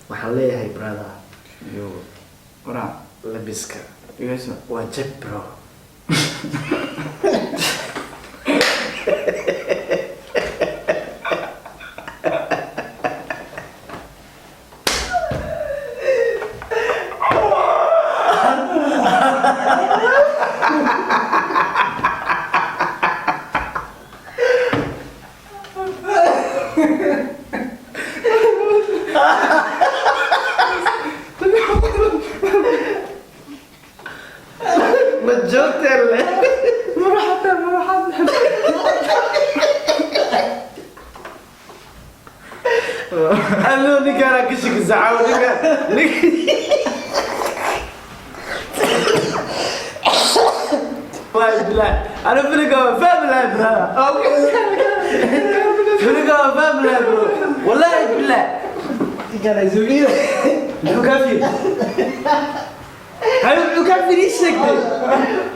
waxaan leeyahay brother yo ora labiska igeso waa jab bro ما جوت اللي مرحبا قالوا لي كان كشك زعاو لي والله انا فلقوا فاملا فلقوا فاملا والله بالله كان زوير لو كافي هاي لو كافي ليش سكت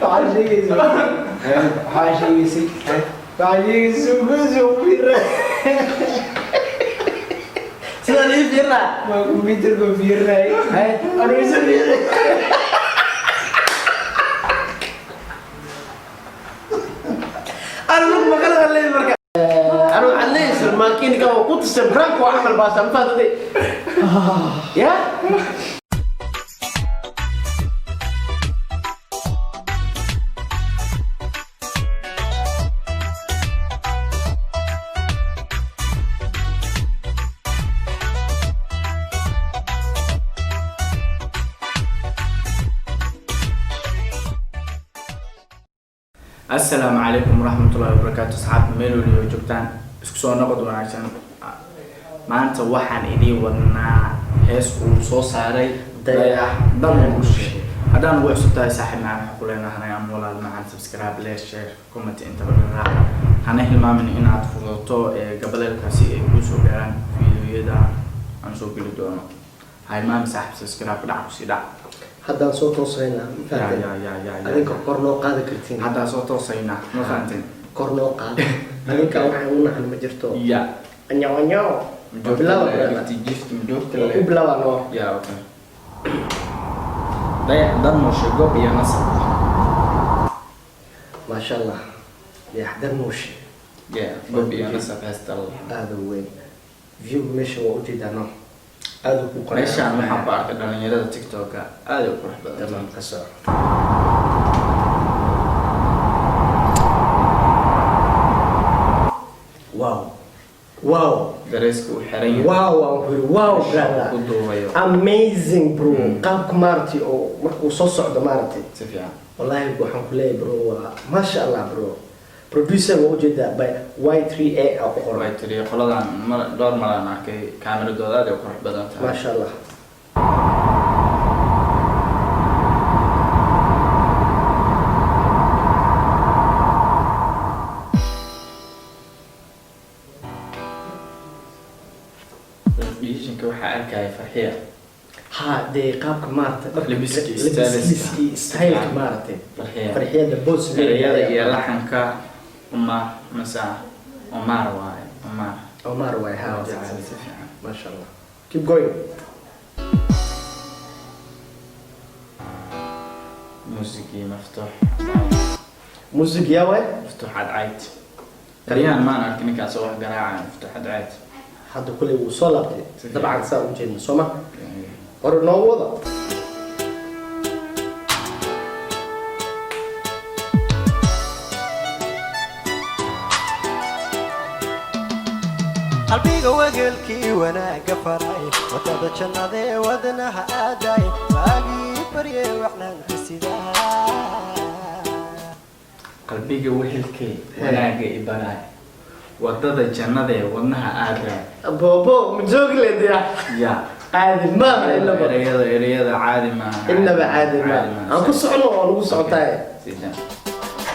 تعالي حاجة يسك تعالي زوير سؤالي فيرا ما كمبيوتر كمبيوتر هاي أنا يسوي أنا لو ما قال عليه مركا أنا عليه سلماكين كم كنت سبرانك وأعمل باسم فاتدي يا السلام عليكم ورحمة الله وبركاته صحاب ميلو اللي جبتان اسكسو نقد ونعشان ما أنت وحن إلي ونا هيس وصوص هاري ضياح ضم وش هذا نوع سبتاي صاحب معنا حقولنا هنا يعمل ولا معنا سبسكرايب ليش شير كومنت انت بالراحة هنا هلما من هنا تفضلتو قبل الكاسي يوسو كان فيديو يدا أنشوف فيديو هاي ما مسح سبسكرايب دعم سيدا haddaan soo toosayna adinka kor noo qaadi kartiin hadda soo toosayna ma fahanteen kor noo qaadi adinka waxay u naxan ma jirto ya anyaw bilawa ku bilawa no ya okay daya dan mo shego biya nasab ما شاء الله يحضر موشي ya go biya nasab hastal هذا وين فيو مش وجد انا هذا كو meeshaan waxaan ku arkay dhalinyarada TikTok aad u qurux badan تمام قصر واو واو dareesku uu xiran yahay واو واو ku brother duubayo amazing bro qaabka maartay oo markuu soo socdo maartay si fiican wallahi waxaan ku leeyahay bro ma sha Allah bro producer wujud by Y3A oo qoray way tiri qoladan door malan arkay kaameradooda aad u qurux badan tahay ما شاء الله biishinka waxa arkay farxiya ها دي قابك مارتي لبسكي ستايل مارتي farxiya فرحية البوس erayada iyo laxanka uma masa Omar waay Omar عمر واي ها si fiican ما شاء الله keep going موسيقي مفتوح موسيقى يا وين مفتوح عدعيت تريان ما أنا كني كاسو واحد قراعة مفتوح عدعيت حد كله وصل طبعا ساعة وجهنا سما ورا نوضة qalbiga wagelkii wanaaga faray wadada jannada wadnaha aaday waagii baryay waxnaan risidaa qalbiga wehelkay wanaaga ibaraay wadada jannada ee wadnaha aadra بوبو مجوق لي ya عادي ما إنما erayada caadi ma إنما عادي ما أنا كل صعنا وأنا كل صعتاي sidan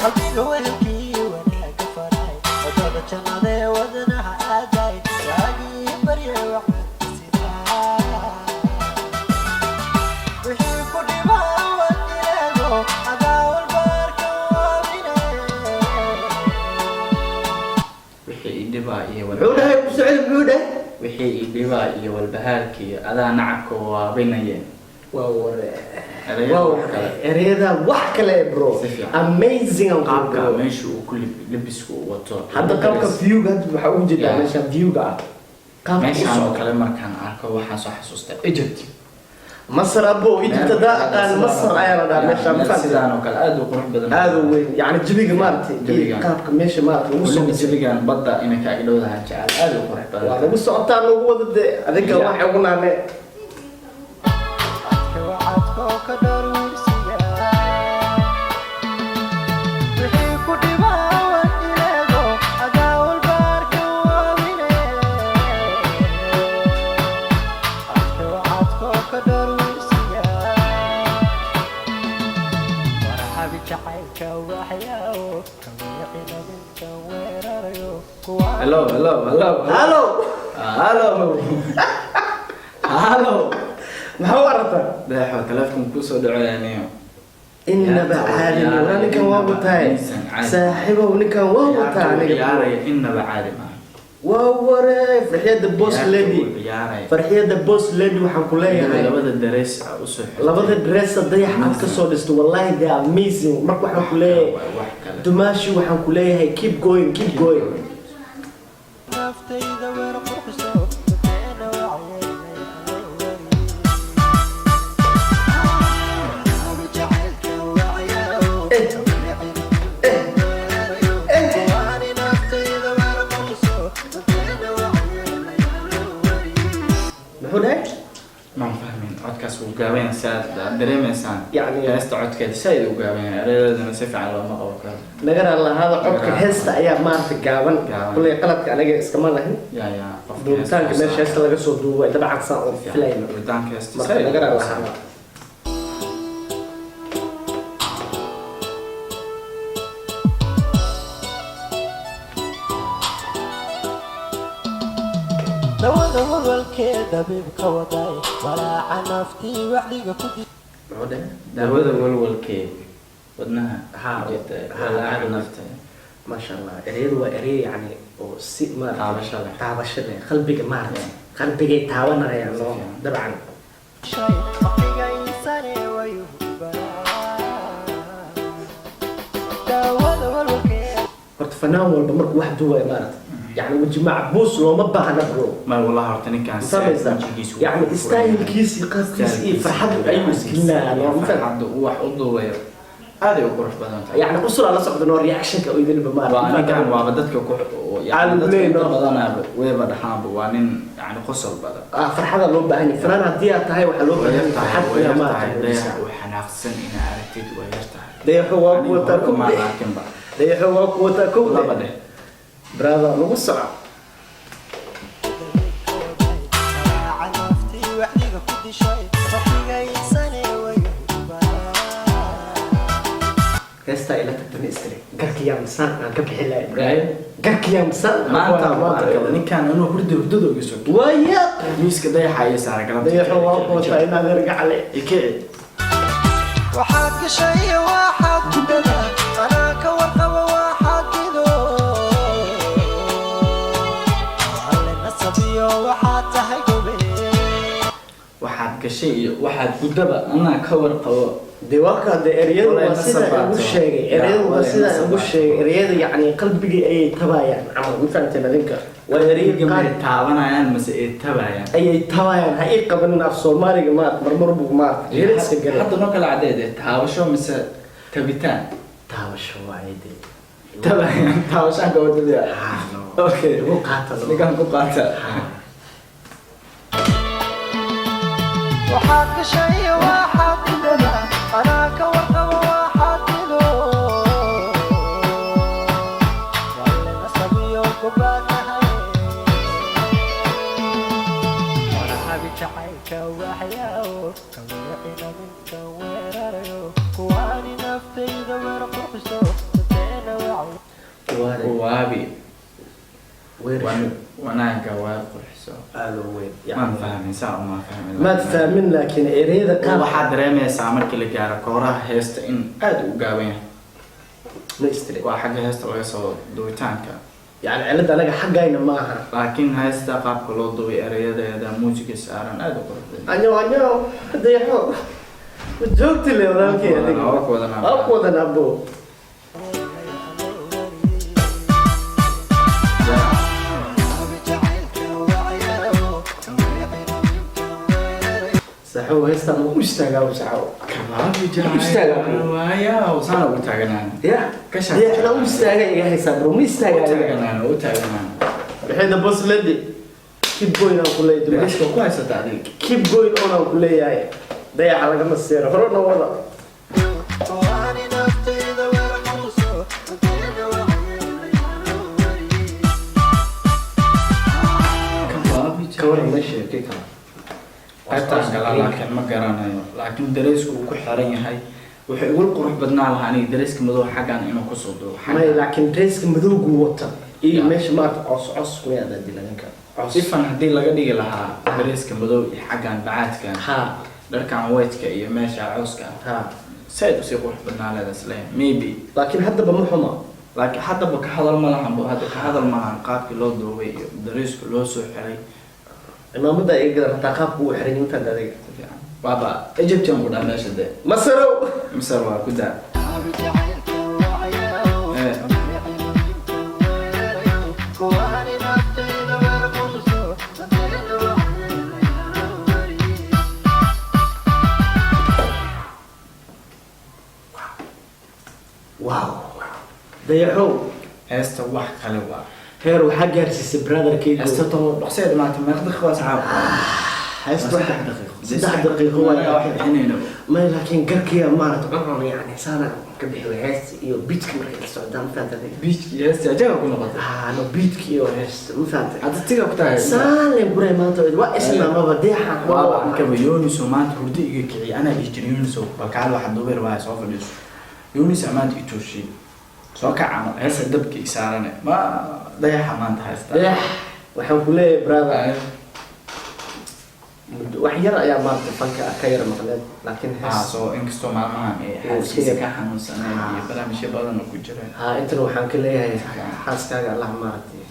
qalbiga wagelkii wanaaga faray wadada jannada wadnaha aaday waagii baryay waxnaan risidaa wixii ku dhibaa wadilaago adaa walbaarka waaminay wixii idibaa iyo عودة هاي بسعيد بعودة wixii idhiba iyo walbahaarkii adaa nacabka waabanayeen wow ereyada wow wax kale ereyada wax kale bro Si fiican. amazing aan qaabka bro meesha uu ku labisku u wato hadda qaabka view-ga hadda waxa uu jeedaa Yeah. meesha view-ga ah qaabka meeshaan oo u kale markaan arko waxaan soo xasuustay Egypt masar abo Egypt daa masar ayaa la dhahaa meesha meel mafahanteen sidaan oo kale aad u qurux badan aad u weyn yani jabiga maartay Jabiga. qaabka meesha maartay ugu soo weliba jabigan badda inay ka agdhowdahan jecel aad u qurux waa badan lagu socotaa lagu wada de adiga Yeah. waxa ugu naane wacadkoo ka dharweysiga wixii ku dhibaawan ileego adaa walbaarka waawine wacadkoo ka dharweysiga warxabi jacaylka waxyaawo kawiicina minka weerarayo hello hello hello halo hello hello maxaa warata deexo telefoon ku soo dhaceeyay inaba caadi ma ninkan waa wataay saaxiibow ninkan waa wataa aniga ciyaaraya inaba caadi ma waa waree farxiyada boss lady farxiyada boss lady waxaan ku leeyahay labada darees u soo labada dress dayax aad ka soo dhisto wallahi they are amazing marka waxaan ku leeyahay wax kale dumaashi waxaan ku leeyahay keep going naftayda weer qurxiso dadkeena wacyeelay jacaylka wacyaao waani naftayda weer qurxiso dadkeena wacyeelay muxuu dhahay ma fahmin codkaas uu gaaban saad dareemaysan Yani- heesta codkeeda sayd uu gaaban ereydana si fiican looma qabo karo nagara lahaada codka heesta ayaa maarta gaaban Gaaban. kulay qaladka aniga iskama lahin ya duubitaanka meesha heesta laga soo duubay dabcan saan oo filayno duubitaanka heesta marka nagara lahaada dawada walwalkeeda bibka waday walaaca naftii wacdiga ku di muxuu dhahay daawada walwalkeed wadnaha Haa, jirta haa, walaaca haa. nafta maasha allah ereyadu waa erey yani oo si maarata Taabasho leh. taabasho leh qalbiga maarata qalbigay taabanayaan Si loo fiican. dabcan shay waqtigaysane wayuhubaa dawada walwalkeeda horta fanaan walba markuu wax duubaya maarata yani weji macbuus looma baahna bro ma wallahi horta ninkaan samaysa wajigiisu yani istaahilkiisi qaskiisi iyo farxadu ayuu isgelinaa loo farxadda uu wax u duubayo aad ay u qurux badan tahay يعني قصر على صعد نور reactionka oo idin bama waa ninkaan waaba dadka ku Aan dadka leeyahay, inta no. badanaaba weyba dhaxaanba waa nin yani qosol badan farxada loo baahan yahay fanaan hadii aad tahay waxa loo baahan yahay farxad way iyo ma yartahay tahay dayax uu xanaaqsan ina aragtid way yartahay dayaxo waa kuwa ta ku ma laakiinba dayaxo waa kuwa ta ku laba dheh brother lagu soco walaaca naftii wacdiga ku dishay waqtigaysane wayuhubaa heesta ila tagtana istiri garkiya misan aan ka bixin lahayn ibrahim garkiya misan maanta arkada ninkaan inuu hurdo hurdada uga soo waya miiska dayaxa iyo saara galabta dayaxo waa kuwa ta inaad ergacale ikici waxaad gashay waxaad gudada anaa ka warqaba waxaad gido alle nasabiyo waxaad tahay gobe waxaad gashay iyo waxaad gudaba anaa ka warqabo diwaaka de ereyadu waa sida ugu sheegay ereyadu waa sida ugu sheegay ereyada yani qalbiga ay tabayaan amal ma fahanteen adinka waa erey qaar taabanayaan mase ay tabayaan ayay tabayaan ha ii qabanin af Soomaaliga ma marmar buu ma jeeriska galay hadda noo kala cadeed taabasho mise tabitaan taabasho waayde tabayaan taabashaanka wadada okay ugu qaata ninkaan ku qaata waxaad gashay waxaad gudada anaa ka warqaba waxaad gido alle nasabiyo gobaad tahay warahabi jacaylka waxyaawo kawiicina minka weerarayo kuwaani naftayda weer qurxiso dadeena wacyo waabi weerar wanaaga waa qurxiso aad u weyn maan fahmin saa uma fahmin ma fahmin laakiin ereyada qaar waxaad dareemaysaa markii la gaaro kooraha heesta in aad u gaaban yahay ma istiri waa xagga heesta laga soo duubitaanka يعني cilada anaga xaggayna ma aha laakiin haysta qaabka loo duubay erayadeeda muusiga saaran aad u qurux badan anyo dayaxo ma joogti le walaalkii adiga waa wadan abo saxo heesta ma u istaagaa saxo وايا وصار أبو تاجنان يا إحنا مو مستعجل يا حساب مو مستعجل تاجنان وتاجنان بحيث بص لدي keep going on كلية ليش كويس تعليق keep going on كلية هاي ضيع على جنب السيارة فرنا والله كوري ماشي كيكا أتاك لكن ما قرانا لكن دريسك وكحرين هاي وحيقول قروح بدنا لها يعني دريسك مذو حقا إنه كسودو ما لكن دريسك مذو قوته إيه ماشي ما عص كلية هذا دي لانك صفن هدي لقى دي لها دريسك مذو حقا بعد كان ها دركان ويتك إيه ماشي عوس كان ها سيد وسيقول بدنا لها سلام ميبي لكن حتى بمحمى لكن حتى بكحضر ملحم هذا كحضر ملحم قابك لو دوي دريسك لو سوحري ما مدة يقدر تقاب وحرين أنت ذلك بابا إجبت يوم قدام ليش ده مصر وكذا واو ضيعوا هسه واحد خلوا هير وحق هرسيس برادر كيدو استطاع حسين ما تمرد خلاص عاب هسه 6 دقيقة هو واحد حنين ما لكن قركي ما تعرف يعني سنة كبير هس يو بيتك مريض السودان فهمت بيتك هسه جاوا كنا قط أنا بيتك يو هس ما فهمت هذا تيجا كتاعي سالم بري ما تقول واسمه ما بديها بابا كبيونس وما تردي كذي أنا يجريونس وبكال واحد دوبر واحد صوف اليوم يونس أمان يتوشي سو كعام هسه دبك إسارنا ما ضيع حمان تحسه waxaan ku leeyahay brother wax yar ayaa maanta fanka ka yar maqleed laakiin soo inkastoo maalmahan ay xasiisa ka xanuunsanay barnaamijyo badan oo ku jira intan waxaan ka leeyahay xaaskaaga Allah maartay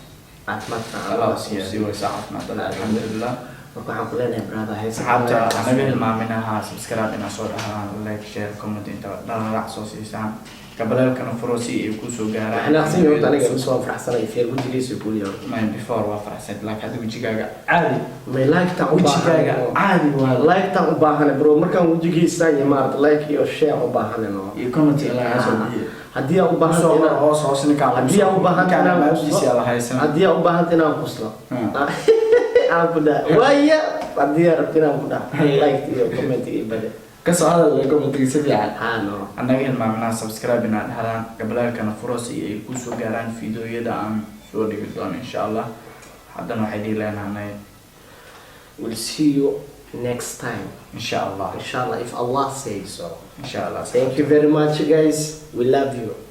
caafimaadka Allah siiyo way caafimaad alxamdulillah marka waxaan ku leenahay brother hay saxaabta anaga hilmaaminaha subscribe ina soo dhahaan like share comment inta dhalalac soo siisaan قبلكنا فروسي يكوسو جارا. إحنا أحسن يوم تاني كنا نسوي فرح سنة في الوجه جيس يقول يوم. ما before وفرح سنة لكن هذا وجه جاga عادي. ما لايك تعو باهنا. عادي والله. لايك تعو باهنا برو مركان وجه جيس ثانية مارت لايك يو شير باهنا نو. يكون تيلا عشان. هدي أو باهنا. صور هوس نكال. هدي أو باهنا. كان ما يجلس على هاي السنة. هدي أو باهنا تنام خصلا. أنا كده. ويا هدي أرتنا كده. لايك تيو كومنت يبدأ. كسر هذا اللي قبل تجسد يعني. نو. أنا قايل ما منا سبسكرايب بنا هذا قبل كنا فرص يكوسو جاران فيديو يدا عن شو اللي قدام إن شاء الله. حدا نوحدي لنا هنا. We'll see you next time. إن شاء الله. إن شاء الله if Allah says so. إن شاء الله. Thank you very much guys. We love you.